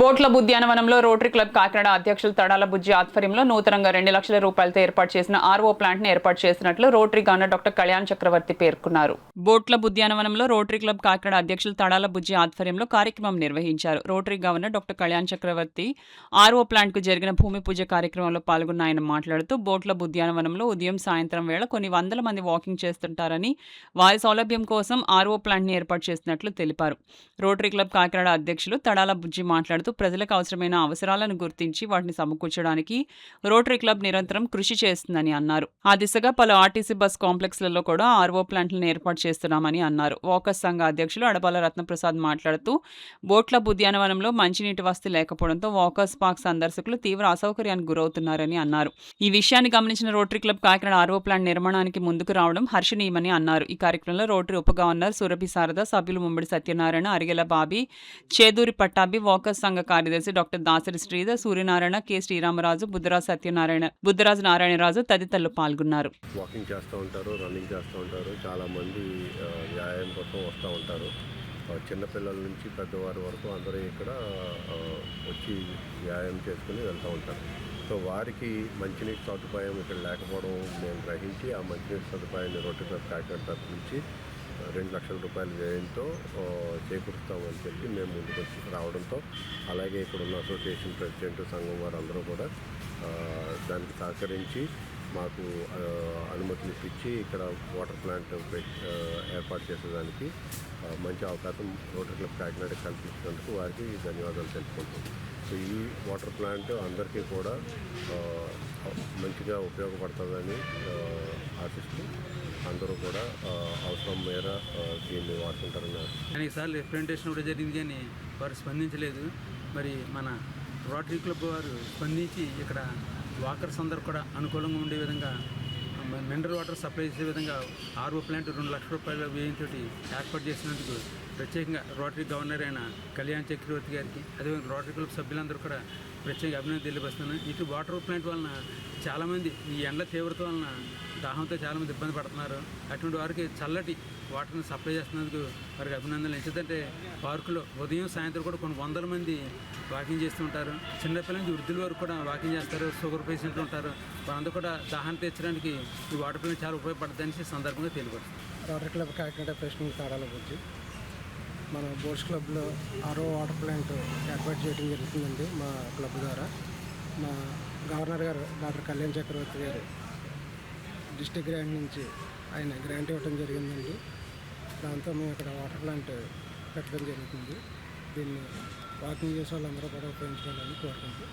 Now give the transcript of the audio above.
బోట్ల ఉద్యానవనంలో rotary club Kakinada అధ్యక్షులు తడాల బుజ్జి ఆధ్వర్యంలో నూతనంగా 2 లక్షల రూపాయలతో ఏర్పాటు చేసిన ఆర్ఓ ప్లాంట్ ని ఏర్పాటు చేసినట్లు రోటరీ గవర్నర్ డాక్టర్ కళ్యాణ్ చక్రవర్తి పేర్కొన్నారు. బోట్ల ఉద్యానవనంలో రోటరీ క్లబ్ కాకినాడ అధ్యక్షులు తడాల బుజ్జి ఆధ్వర్యంలో కార్యక్రమం నిర్వహించారు. రోటరీ గవర్నర్ డాక్టర్ కళ్యాణ్ చక్రవర్తి ఆర్ఓ ప్లాంట్ కు జరిగిన భూమి పూజ కార్యక్రమంలో పాల్గొన్న ఆయన మాట్లాడుతూ బోట్ల ఉద్యానవనంలో ఉదయం సాయంత్రం వేళ కొన్ని వందల మంది వాకింగ్ చేస్తుంటారని వారి సౌలభ్యం కోసం ఆర్ఓ ప్లాంట్ ని ఏర్పాటు చేసినట్లు తెలిపారు. రోటరీ క్లబ్ కాకినాడ అధ్యక్షులు తడాల బుజ్జి మాట్లాడుతూ ప్రజలకు అవసరమైన అవసరాలను గుర్తించి వాటిని సమకూర్చడానికి రోటరీ క్లబ్ నిరంతరం కృషి చేస్తుందని అన్నారు. ఆ దిశగా పలు ఆర్టీసీ బస్ కాంప్లెక్స్లలో కూడా ఆర్ఓ ప్లాంట్లను ఏర్పాటు చేస్తున్నామని అన్నారు. వాకర్స్ సంఘ అధ్యక్షులు అడపాల రత్నప్రసాద్ మాట్లాడుతూ బోట్ల ఉద్యానవనంలో మంచినీటి వసతి లేకపోవడంతో వాకర్స్ పార్క్ సందర్శకులు తీవ్ర అసౌకర్యానికి గురవుతున్నారని అన్నారు. ఈ విషయాన్ని గమనించిన rotary club Kakinada RO plant నిర్మాణానికి ముందుకు రావడం హర్షణీయమని అన్నారు. ఈ కార్యక్రమంలో రోటరీ ఉప గవర్నర్ సురభి శారద, సభ్యులు ముమ్మడి సత్యనారాయణ, అరిగెల బాబీ, చేదూరి పట్టాభి, వాకర్స్ సంఘ కార్యదర్శి డాక్టర్ దాసరి శ్రీధర్, సూర్యనారాయణ, కె శ్రీరామరాజు, బుద్ధరాజు నారాయణరాజు తదితరులు పాల్గొన్నారు. వాకింగ్ చేస్తూ ఉంటారు, రన్నింగ్ చేస్తూ ఉంటారు. చాలామంది వ్యాయామం కోసం వస్తూ ఉంటారు. చిన్నపిల్లల నుంచి పెద్దవారి వరకు అందరూ ఇక్కడ వచ్చి వ్యాయామం చేసుకుని వెళ్తూ ఉంటారు. సో వారికి మంచినీటి సదుపాయం ఇక్కడ లేకపోవడం మేము గ్రహించి ఆ మంచినీటి సదుపాయాన్ని రోటరీ క్లబ్ కాకినాడ తరఫు నుంచి 2 లక్షల రూపాయల వ్యయంతో చేకూరుస్తామని చెప్పి మేము ముందుకు వచ్చి రావడంతో, అలాగే ఇక్కడ ఉన్న అసోసియేషన్ ప్రెసిడెంట్, సంఘం వారు అందరూ కూడా దానికి సహకరించి మాకు అనుమతులు ఇప్పించి ఇక్కడ వాటర్ ప్లాంట్ ఏర్పాటు చేసేదానికి మంచి అవకాశం రోటరీ క్లబ్ కాకినాడ కల్పించినందుకు వారికి ధన్యవాదాలు తెలుపుకుంటున్నాం. సో ఈ వాటర్ ప్లాంట్ అందరికీ కూడా మంచిగా ఉపయోగపడుతుందని ఆశిస్తూ అందరూ కూడా అవసరం మేర దీన్ని వాడుకుంటారని అనేకసార్లు రిప్రజెంటేషన్ కూడా జరిగింది, కానీ వారు స్పందించలేదు. మరి మన రోటరీ క్లబ్ వారు స్పందించి ఇక్కడ వాకర్స్ అందరూ కూడా అనుకూలంగా ఉండే విధంగా మినరల్ వాటర్ సప్లై చేసే విధంగా ఆర్ఓ ప్లాంట్ 2 లక్షల రూపాయల వ్యయంతో ఏర్పాటు చేసినందుకు ప్రత్యేకంగా రోటరీ గవర్నర్ అయిన కళ్యాణ్ చక్రవర్తి గారికి, అదేవిధంగా రోటరీ క్లబ్ సభ్యులందరూ కూడా ప్రత్యేక అభినందన తెలియపరుస్తున్నాను. ఇటు వాటర్ ప్లాంట్ వలన చాలామంది ఈ ఎండల తీవ్రత వలన దాహంతో చాలామంది ఇబ్బంది పడుతున్నారు. అటువంటి వారికి చల్లటి వాటర్ని సప్లై చేస్తున్నందుకు వారికి అభినందనలు. ఎందుకంటే పార్కులో ఉదయం సాయంత్రం కూడా కొన్ని వందల మంది వాకింగ్ చేస్తూ ఉంటారు. చిన్నపిల్లల నుంచి వృద్ధుల వరకు కూడా వాకింగ్ చేస్తారు. షుగర్ పేషెంట్లు ఉంటారు. వారందరూ కూడా దాహాన్ని తీర్చడానికి ఈ వాటర్ ప్లాంట్ చాలా ఉపయోగపడుతుందని సందర్భంగా తెలియపడుతుంది. Rotary club Kakinada president Tadala Bujji. మన బోట్స్ క్లబ్లో ఆర్ఓ వాటర్ ప్లాంట్ ఏర్పాటు చేయడం జరుగుతుందండి. మా క్లబ్ ద్వారా మా గవర్నర్ గారు డాక్టర్ కళ్యాణ్ చక్రవర్తి గారు డిస్ట్రిక్ట్ గ్రాంట్ నుంచి ఆయన గ్రాంట్ ఇవ్వడం జరిగిందండి. దాంతో మేము ఇక్కడ వాటర్ ప్లాంట్ పెట్టడం జరుగుతుంది. దీన్ని వాకింగ్ చేసే వాళ్ళందరూ కూడా ఉపయోగించుకోవాలని కోరుకుంటూ